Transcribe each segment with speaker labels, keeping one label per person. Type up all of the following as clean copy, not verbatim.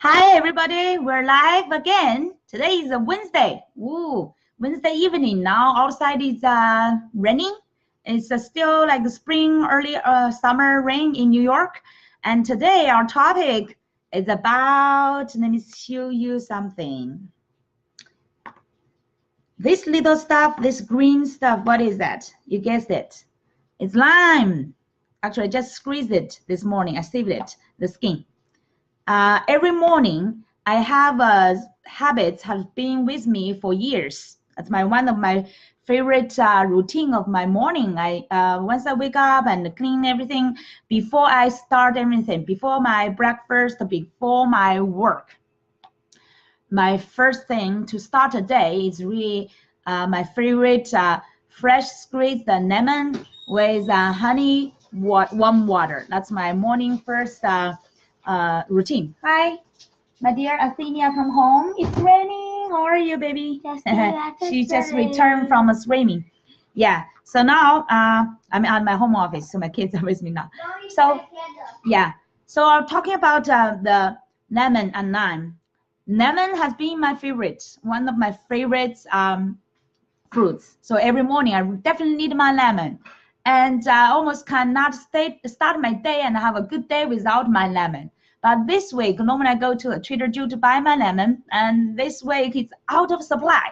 Speaker 1: Hi everybody, we're live again. Today is a Wednesday. Ooh, Wednesday evening now. Outside is raining. It's still like the spring, early summer rain in New York. And today our topic is about, let me show you something. This little stuff, this green stuff, what is that? You guessed it. It's lime. Actually, I just squeezed it this morning. I saved it, the skin. Every morning, I have habits have been with me for years. That's one of my favorite routine of my morning. Once I wake up and clean everything before I start everything, before my breakfast, before my work. My first thing to start a day is really my favorite fresh squeezed lemon with honey, warm water. That's my morning first routine. Hi, my dear Athenia, come home. It's raining. How are you, baby? She just returned from swimming. Yeah. So now I'm at my home office, so my kids are with me now. So yeah. So I'm talking about the lemon and lime. Lemon has been my favorite, one of my favorite fruits. So every morning I definitely need my lemon. And I almost cannot start my day and have a good day without my lemon. But this week, normally I go to a Trader Joe to buy my lemon, and this week it's out of supply.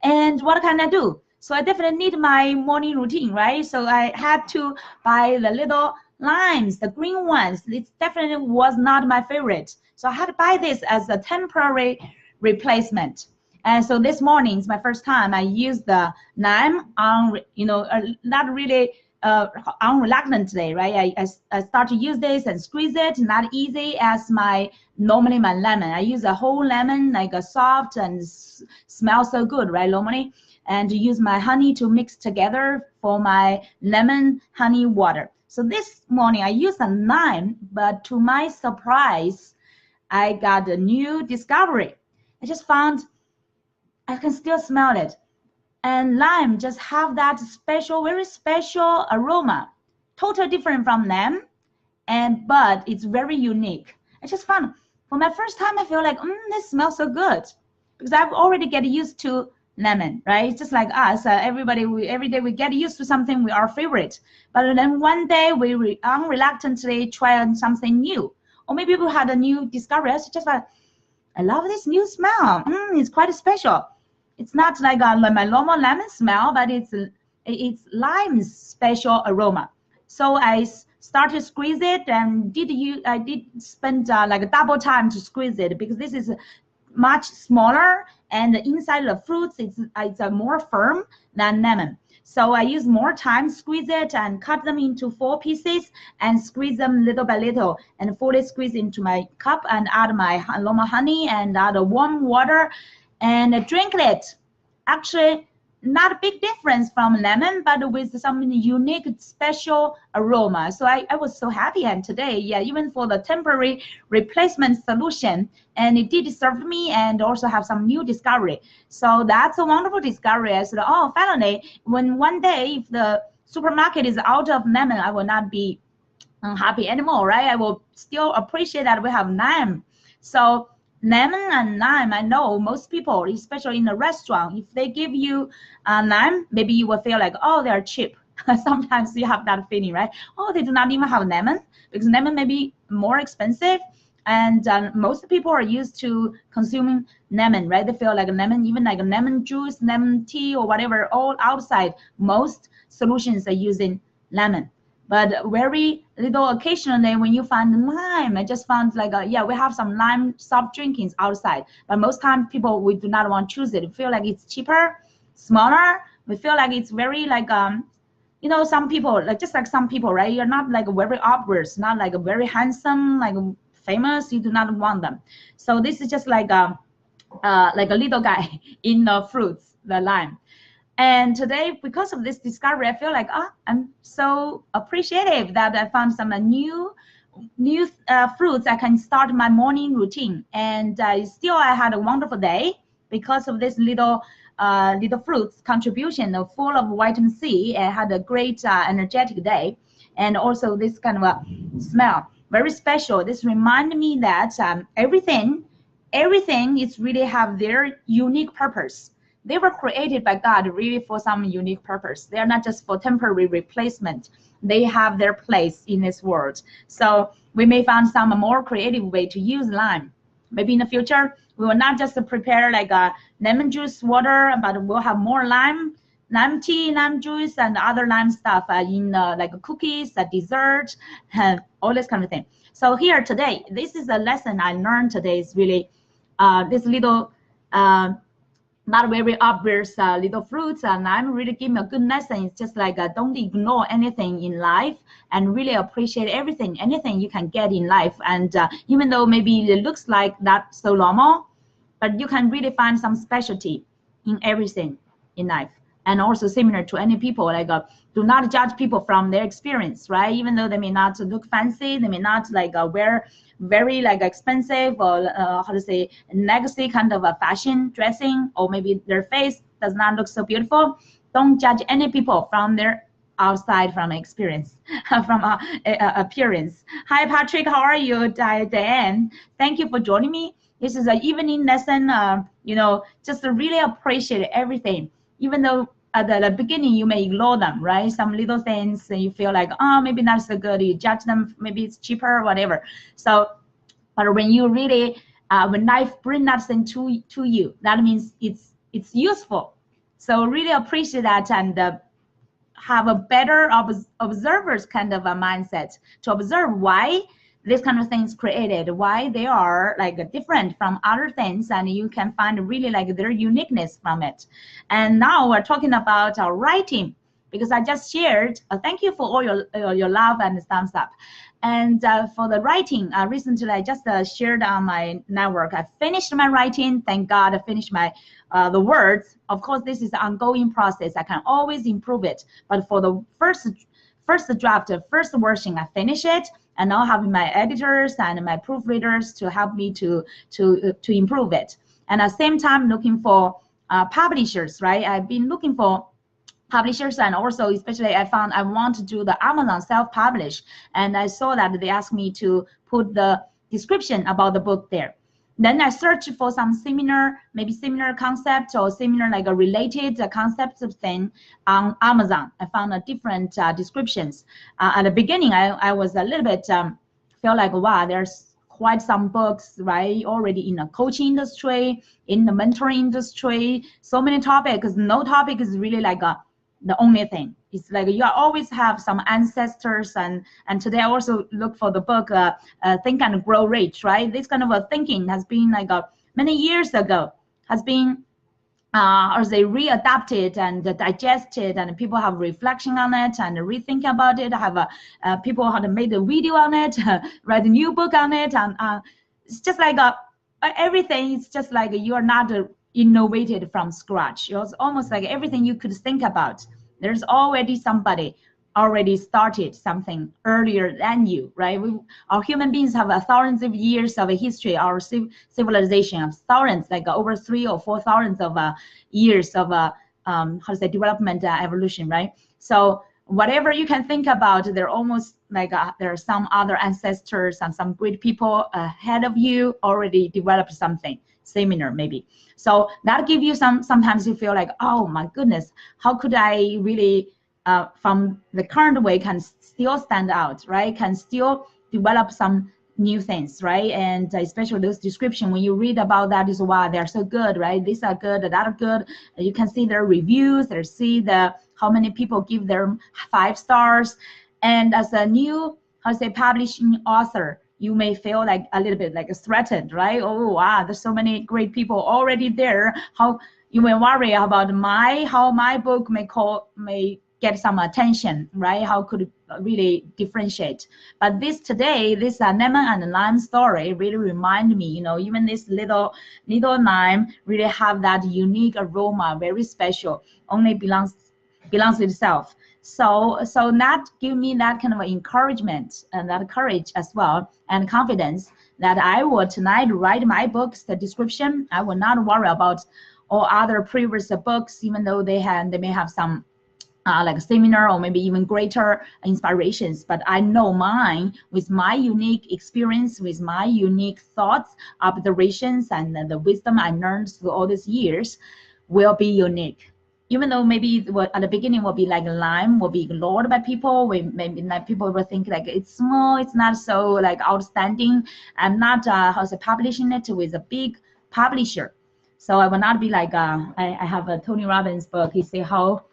Speaker 1: And what can I do? So I definitely need my morning routine, right? So I had to buy the little limes, the green ones. It definitely was not my favorite. So I had to buy this as a temporary replacement. And so this morning is my first time I used the lime on, not really unreluctantly, right? I start to use this and squeeze it, not easy as normally my lemon. I use a whole lemon, like a soft and smells so good, right, normally? And use my honey to mix together for my lemon honey water. So this morning I used a lime, but to my surprise, I got a new discovery. I just found I can still smell it. And lime just have that special, very special aroma, totally different from lemon, but it's very unique. I just found for my first time, I feel like, this smells so good, because I've already get used to lemon, right? It's just like us, every day we get used to something our favorite, but then one day we unreluctantly try something new, or maybe we had a new discovery. It's just like, I love this new smell. It's quite special. It's not like my normal lemon smell, but it's lime's special aroma. So I started to squeeze it, and I did spend like a double time to squeeze it, because this is much smaller, and the inside of the fruits it's more firm than lemon. So I use more time, squeeze it, and cut them into 4 pieces, and squeeze them little by little, and fully squeeze into my cup, and add my normal honey, and add warm water, and drink it. Actually, not a big difference from lemon, but with some unique, special aroma. So I was so happy, and today, yeah, even for the temporary replacement solution, and it did serve me, and also have some new discovery. So that's a wonderful discovery. I said, oh, finally, when one day, if the supermarket is out of lemon, I will not be unhappy anymore, right? I will still appreciate that we have lime. So lemon and lime, I know most people, especially in a restaurant, if they give you lime, maybe you will feel like, oh, they're cheap. Sometimes you have that feeling, right? Oh, they do not even have lemon, because lemon may be more expensive, and most people are used to consuming lemon, right? They feel like a lemon, even like a lemon juice, lemon tea, or whatever, all outside. Most solutions are using lemon. But very little occasionally when you find lime, I just found like, yeah, we have some lime soft drinkings outside. But most time people, we do not want to choose it. We feel like it's cheaper, smaller. We feel like it's very like, some people, like just like some people, right? You're not like very obvious, not like a very handsome, like famous. You do not want them. So this is just like a little guy in the fruits, the lime. And today, because of this discovery, I feel like, I'm so appreciative that I found some new fruits I can start my morning routine. And still, I had a wonderful day because of this little fruits contribution full of vitamin C. I had a great energetic day, and also this kind of a smell, very special. This reminded me that everything everything is really have their unique purpose. They were created by God really for some unique purpose. They are not just for temporary replacement. They have their place in this world. So we may find some more creative way to use lime. Maybe in the future, we will not just prepare like a lemon juice water, but we'll have more lime tea, lime juice, and other lime stuff in like cookies, dessert, all this kind of thing. So here today, this is a lesson I learned today. Is really this little not very obvious little fruits, and I'm really giving a good lesson. It's just like don't ignore anything in life and really appreciate anything you can get in life. And even though maybe it looks like not so normal, but you can really find some specialty in everything in life. And also similar to any people, like do not judge people from their experience, right? Even though they may not look fancy, they may not like wear very like expensive or how to say legacy kind of a fashion dressing, or maybe their face does not look so beautiful. Don't judge any people from their outside from experience, from appearance. Hi Patrick, how are you? Diane, thank you for joining me. This is an evening lesson. You know, just to really appreciate everything, even though at the beginning you may ignore them, right? Some little things and you feel like, oh, maybe not so good, you judge them, maybe it's cheaper or whatever. So but when you really when life brings that thing to you, that means it's useful. So really appreciate that, and have a better observers kind of a mindset to observe why this kind of things created, why they are like different from other things, and you can find really like their uniqueness from it. And now we're talking about our writing, because I just shared, thank you for all your love and thumbs up. And for the writing, recently I just shared on my network, I finished my writing, thank God I finished my the words. Of course, this is an ongoing process, I can always improve it, but for the first draft, first version, I finished it, and now having my editors and my proofreaders to help me to improve it. And at the same time, looking for publishers, right? I've been looking for publishers, and also especially I found I want to do the Amazon self-publish, and I saw that they asked me to put the description about the book there. Then I searched for some similar concept or similar like a related concept of thing on Amazon. I found a different descriptions. At the beginning, I was a little bit feel like, wow, there's quite some books, right? Already in the coaching industry, in the mentoring industry, so many topics. No topic is really like the only thing. It's like you always have some ancestors, and today I also look for the book Think and Grow Rich, right? This kind of a thinking has been like many years ago, has been or they readapted and digested, and people have reflection on it and rethink about it. Have people have made a video on it, write a new book on it, and it's just like everything. It's just like you are not innovated from scratch. It's almost like everything you could think about, there's already somebody already started something earlier than you, right? Our human beings have thousands of years of a history. Our civilization of thousands, like over 3,000 or 4,000 of years of how to say development, evolution, right? So whatever you can think about, they're almost like there are some other ancestors and some great people ahead of you already developed something similar, maybe. So that gives you sometimes you feel like, oh my goodness, how could I really from the current way can still stand out, right? Can still develop some new things, right? And especially those description, when you read about that, is wow, they're so good, right? These are good, that are good. You can see their reviews, they see how many people give their 5 stars. And as a new, how to say, publishing author, you may feel like a little bit like threatened, right? Oh wow, there's so many great people already there. How you may worry about how my book may get some attention, right? How could it really differentiate? But this lemon and lime story really remind me, you know, even this little lime really have that unique aroma, very special, only belongs to itself. So that give me that kind of encouragement and that courage as well, and confidence that I will tonight write my books, the description. I will not worry about all other previous books, even though they may have some like a seminar or maybe even greater inspirations, but I know mine, with my unique experience, with my unique thoughts, observations, and the wisdom I learned through all these years, will be unique. Even though maybe at the beginning will be like Lime, will be ignored by people, maybe like people will think like it's small, it's not so like outstanding. I'm not publishing it with a big publisher, so I will not be like I have a Tony Robbins book. He say how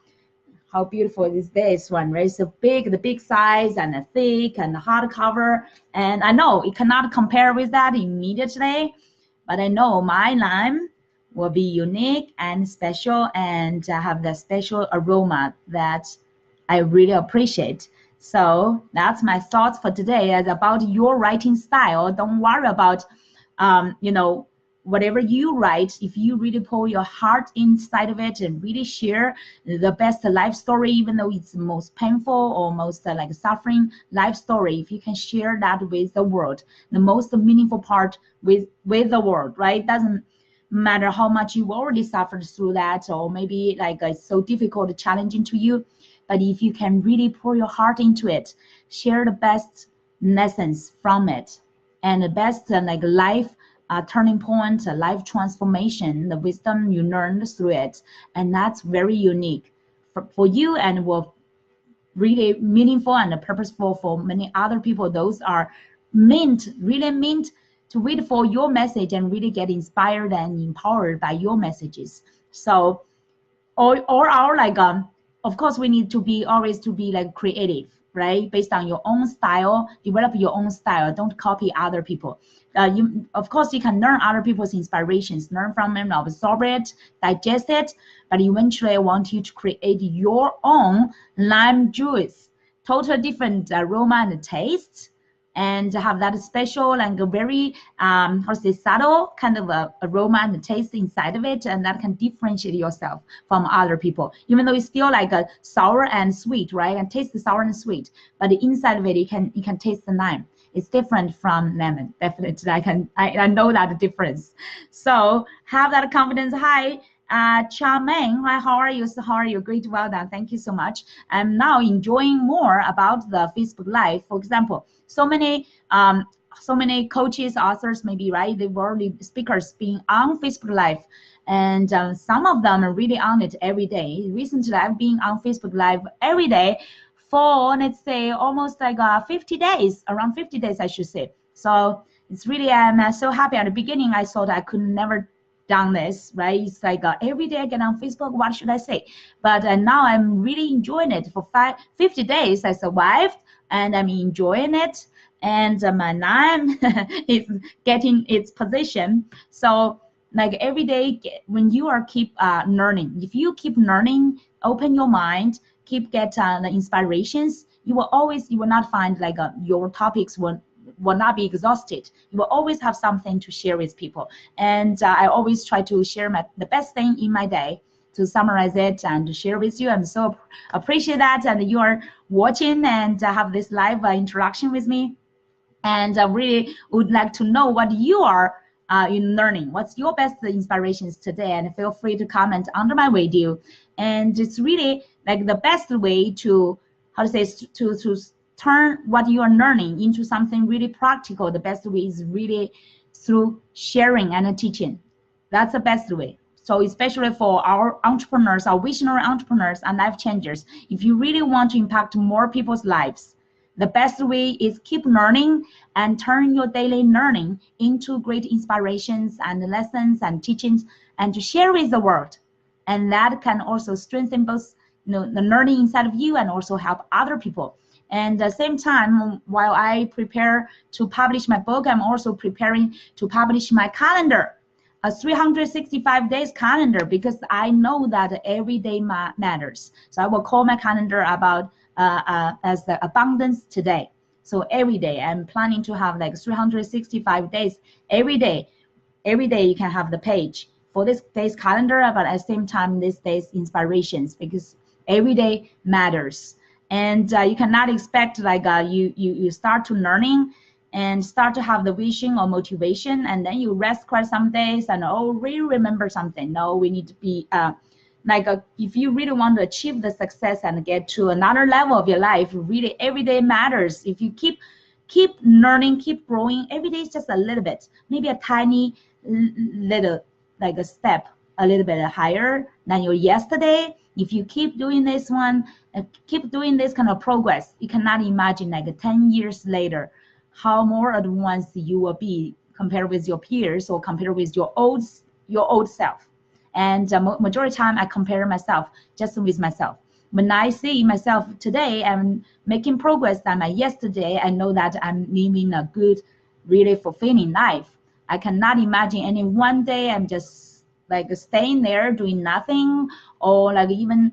Speaker 1: beautiful is this one, right? So big, the big size and the thick and the hardcover. And I know it cannot compare with that immediately, but I know my lime will be unique and special and have the special aroma that I really appreciate. So that's my thoughts for today. As about your writing style, don't worry about, you know, whatever you write. If you really pour your heart inside of it and really share the best life story, even though it's most painful or most like suffering life story, if you can share that with the world, the most meaningful part with the world, right? Doesn't matter how much you've already suffered through that, or maybe like it's so difficult, challenging to you, but if you can really pour your heart into it, share the best lessons from it and the best like life turning point, life transformation, the wisdom you learned through it, and that's very unique for you and will really meaningful and purposeful for many other people. Those are really meant to read for your message and really get inspired and empowered by your messages. So all our like of course we need to be always to be like creative, right? Based on your own style, develop your own style. Don't copy other people. You of course you can learn other people's inspirations, learn from them, absorb it, digest it, but eventually I want you to create your own lime juice, total different aroma and taste, and have that special and very subtle kind of aroma and taste inside of it, and that can differentiate yourself from other people. Even though it's still like a sour and sweet, right? And taste the sour and sweet, but the inside of it, you can taste the lime. It's different from lemon, definitely. I know that difference. So have that confidence. Hi, Charmaine. Hi, how are you? So how are you? Great, well done. Thank you so much. I'm now enjoying more about the Facebook Live. For example, so many coaches, authors, maybe, right? They were speakers being on Facebook Live, and some of them are really on it every day. Recently, I've been on Facebook Live every day for, let's say, almost like 50 days, around 50 days, I should say. So it's really, I'm so happy. At the beginning, I thought I could never done this, right? It's like every day I get on Facebook, what should I say? But now I'm really enjoying it. For 50 days, I survived, and I'm enjoying it. And my lime is getting its position. So like every day, when you are keep learning, if you keep learning, open your mind, keep get the inspirations, you will not find like your topics will not be exhausted. You will always have something to share with people. And I always try to share the best thing in my day, to summarize it and to share with you. I'm so appreciate that, and you are watching and have this live interaction with me. And I really would like to know what you are in learning. What's your best inspirations today? And feel free to comment under my video. And it's really like the best way to, how to say, to turn what you are learning into something really practical. The best way is really through sharing and teaching. That's the best way. So especially for our entrepreneurs, our visionary entrepreneurs and life changers, if you really want to impact more people's lives, the best way is keep learning and turn your daily learning into great inspirations and lessons and teachings, and to share with the world. And that can also strengthen both, you know, the learning inside of you and also help other people. And at the same time, while I prepare to publish my book, I'm also preparing to publish my calendar, a 365 days calendar, because I know that every day matters. So I will call my calendar about as the abundance today. So every day I'm planning to have like 365 days. Every day you can have the page for this day's calendar, but at the same time this day's inspirations, because every day matters. And you cannot expect like you start to learning and start to have the vision or motivation, and then you rest quite some days and really remember something. No, we need to be like if you really want to achieve the success and get to another level of your life, really every day matters. If you keep learning, keep growing, every day is just a little bit, maybe a tiny little, like a step a little bit higher than your yesterday. If you keep doing this one, keep doing this kind of progress, you cannot imagine like 10 years later how more advanced you will be compared with your peers or compared with your old self. And majority of the time I compare myself just with myself. When I see myself today, I'm making progress than my yesterday. I know that I'm living a good, really fulfilling life. I cannot imagine any one day I'm just like staying there doing nothing, or like even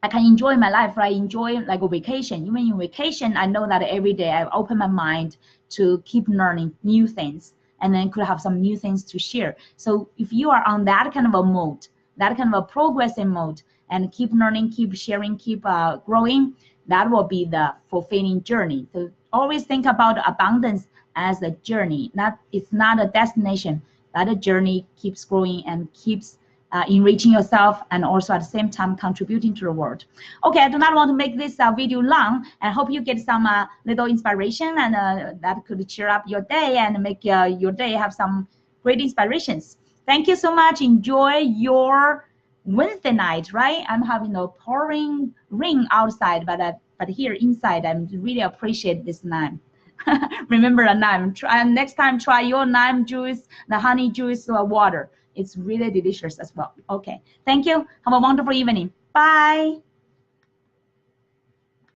Speaker 1: I can enjoy my life, right? Enjoy like a vacation. Even in vacation, I know that every day I open my mind to keep learning new things, and then could have some new things to share. So if you are on that kind of a mode, that kind of a progressing mode, and keep learning, keep sharing, keep growing, that will be the fulfilling journey. So always think about abundance as a journey. It's not a destination. That a journey keeps growing and keeps enriching yourself, and also at the same time contributing to the world. Okay, I do not want to make this video long. I hope you get some little inspiration, and that could cheer up your day and make your day have some great inspirations. Thank you so much. Enjoy your Wednesday night, right? I'm having a pouring rain outside, but here inside, I really appreciate this night. Remember the lime. Next time, try your lime juice, the honey juice, or water. It's really delicious as well. Okay, thank you. Have a wonderful evening. Bye.